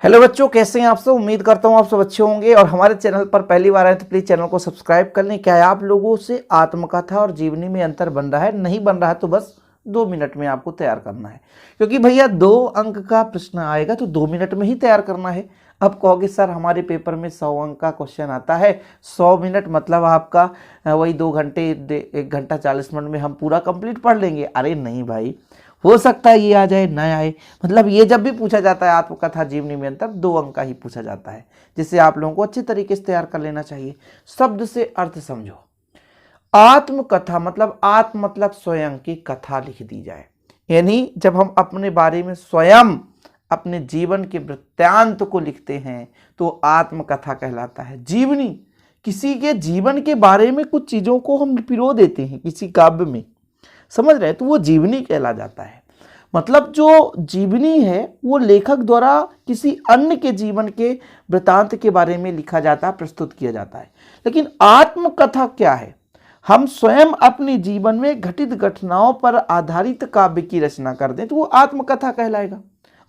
Hello बच्चों, कैसे हैं आप सब। उम्मीद करता हूँ आप सब अच्छे होंगे और हमारे चैनल पर पहली बार आए तो प्लीज़ चैनल को सब्सक्राइब कर लें। क्या है, आप लोगों से आत्मकथा और जीवनी में अंतर बन रहा है? नहीं बन रहा है तो बस 2 मिनट में आपको तैयार करना है, क्योंकि भैया 2 अंक का प्रश्न आएगा तो 2 मिनट में ही तैयार करना है। अब कहोगे सर हमारे पेपर में 100 अंक का क्वेश्चन आता है, 100 मिनट मतलब आपका वही 2 घंटे 1 घंटा 40 मिनट में हम पूरा कंप्लीट पढ़ लेंगे। अरे नहीं भाई, हो सकता है ये आ जाए ना आए। मतलब ये जब भी पूछा जाता है आत्मकथा जीवनी में अंतर, 2 अंक का ही पूछा जाता है, जिससे आप लोगों को अच्छे तरीके से तैयार कर लेना चाहिए। शब्द से अर्थ समझो। आत्मकथा मतलब आत्म मतलब स्वयं की कथा लिख दी जाए, यानी जब हम अपने बारे में स्वयं अपने जीवन के वृत्तांत को लिखते हैं तो आत्मकथा कहलाता है। जीवनी किसी के जीवन के बारे में कुछ चीजों को हम पिरो देते हैं किसी काव्य में, समझ रहे हैं, तो वो जीवनी कहला जाता है। मतलब जो जीवनी है वो लेखक द्वारा किसी अन्य के जीवन के वृतांत के बारे में लिखा जाता है, प्रस्तुत किया जाता है। लेकिन आत्मकथा क्या है? हम स्वयं अपने जीवन में घटित घटनाओं पर आधारित काव्य की रचना कर दें तो वो आत्मकथा कहलाएगा।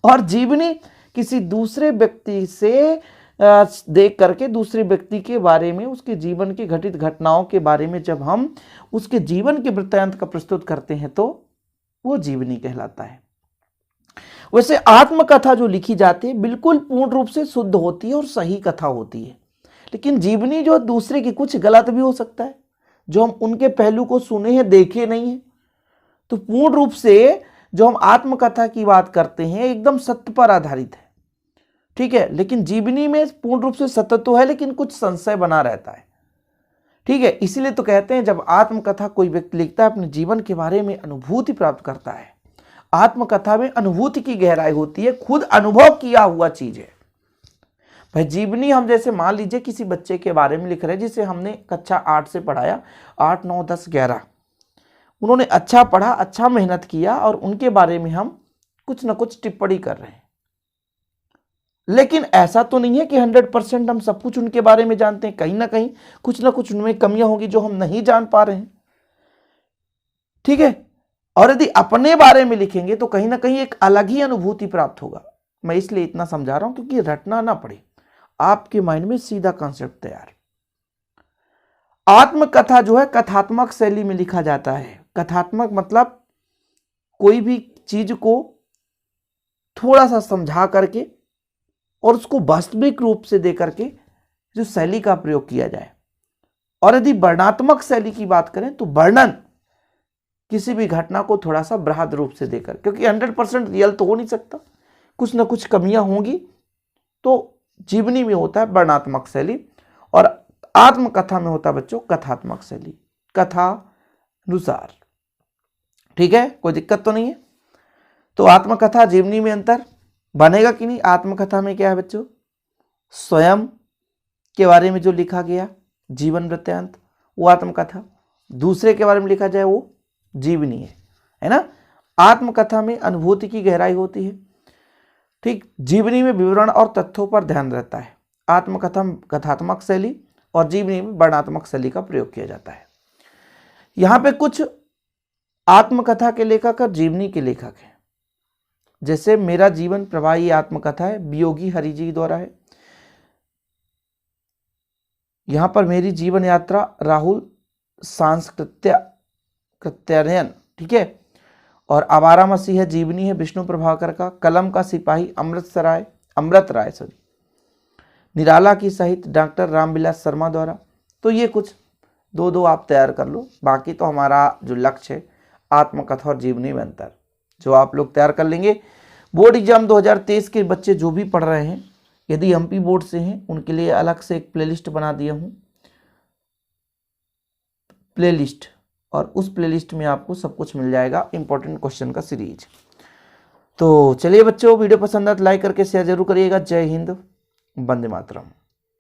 और जीवनी किसी दूसरे व्यक्ति से देख करके दूसरे व्यक्ति के बारे में, उसके जीवन की घटित घटनाओं के बारे में जब हम उसके जीवन के वृत्तांत का प्रस्तुत करते हैं तो वो जीवनी कहलाता है। वैसे आत्मकथा जो लिखी जाती है बिल्कुल पूर्ण रूप से शुद्ध होती है और सही कथा होती है। लेकिन जीवनी जो दूसरे की, कुछ गलत भी हो सकता है, जो हम उनके पहलू को सुने हैं देखे नहीं है। तो पूर्ण रूप से जो हम आत्मकथा की बात करते हैं एकदम सत्य पर आधारित है, ठीक है। लेकिन जीवनी में पूर्ण रूप से सत्य तो है लेकिन कुछ संशय बना रहता है, ठीक है। इसीलिए तो कहते हैं जब आत्मकथा कोई व्यक्ति लिखता है अपने जीवन के बारे में अनुभूति प्राप्त करता है। आत्मकथा में अनुभूति की गहराई होती है, खुद अनुभव किया हुआ चीज है। भाई जीवनी हम जैसे मान लीजिए किसी बच्चे के बारे में लिख रहे हैं जिसे हमने कक्षा 8 से पढ़ाया, 8, 9, 10, 11, उन्होंने अच्छा पढ़ा, अच्छा मेहनत किया और उनके बारे में हम कुछ ना कुछ टिप्पणी कर रहे हैं। लेकिन ऐसा तो नहीं है कि 100% हम सब कुछ उनके बारे में जानते हैं। कहीं ना कहीं कुछ ना कुछ उनमें कमियां होंगी जो हम नहीं जान पा रहे हैं, ठीक है। और यदि अपने बारे में लिखेंगे तो कहीं ना कहीं एक अलग ही अनुभूति प्राप्त होगा। मैं इसलिए इतना समझा रहा हूं क्योंकि रटना ना पड़े, आपके माइंड में सीधा कॉन्सेप्ट तैयार। आत्मकथा जो है कथात्मक शैली में लिखा जाता है। कथात्मक मतलब कोई भी चीज को थोड़ा सा समझा करके और उसको वास्तविक रूप से दे करके जो शैली का प्रयोग किया जाए। और यदि वर्णनात्मक शैली की बात करें तो वर्णन किसी भी घटना को थोड़ा सा बृहद रूप से देकर, क्योंकि 100% रियल तो हो नहीं सकता, कुछ ना कुछ कमियां होंगी। तो जीवनी में होता है वर्णनात्मक शैली और आत्मकथा में होता है बच्चों कथात्मक शैली, कथा अनुसार, ठीक है। कोई दिक्कत तो नहीं है। तो आत्मकथा जीवनी में अंतर बनेगा कि नहीं? आत्मकथा में क्या है बच्चों? स्वयं के बारे में जो लिखा गया जीवन वृत्तांत वो आत्मकथा, दूसरे के बारे में लिखा जाए वो जीवनी है ना। आत्मकथा में अनुभूति की गहराई होती है, ठीक। जीवनी में विवरण और तथ्यों पर ध्यान रहता है। आत्मकथा कथात्मक शैली और जीवनी में वर्णनात्मक शैली का प्रयोग किया जाता है। यहां पे कुछ आत्मकथा के लेखक और जीवनी के लेखक हैं। जैसे मेरा जीवन प्रवाही आत्मकथा है, वियोगी हरि जी द्वारा है। यहां पर मेरी जीवन यात्रा राहुल सांस्कृत्यायन, ठीक है। और आवारा मसीह है जीवनी है विष्णु प्रभाकर का। कलम का सिपाही अमृत राय निराला की साहित्य डॉक्टर रामविलास शर्मा द्वारा। तो ये कुछ 2 आप तैयार कर लो। बाकी तो हमारा जो लक्ष्य है आत्मकथा और जीवनी में अंतर जो आप लोग तैयार कर लेंगे। बोर्ड एग्जाम 2023 के बच्चे जो भी पढ़ रहे हैं, यदि एमपी बोर्ड से हैं उनके लिए अलग से एक प्लेलिस्ट बना दिया हूं, प्लेलिस्ट, और उस प्लेलिस्ट में आपको सब कुछ मिल जाएगा, इंपॉर्टेंट क्वेश्चन का सीरीज। तो चलिए बच्चों, वीडियो पसंद आए तो लाइक करके शेयर जरूर करिएगा। जय हिंद, वंदे मातरम।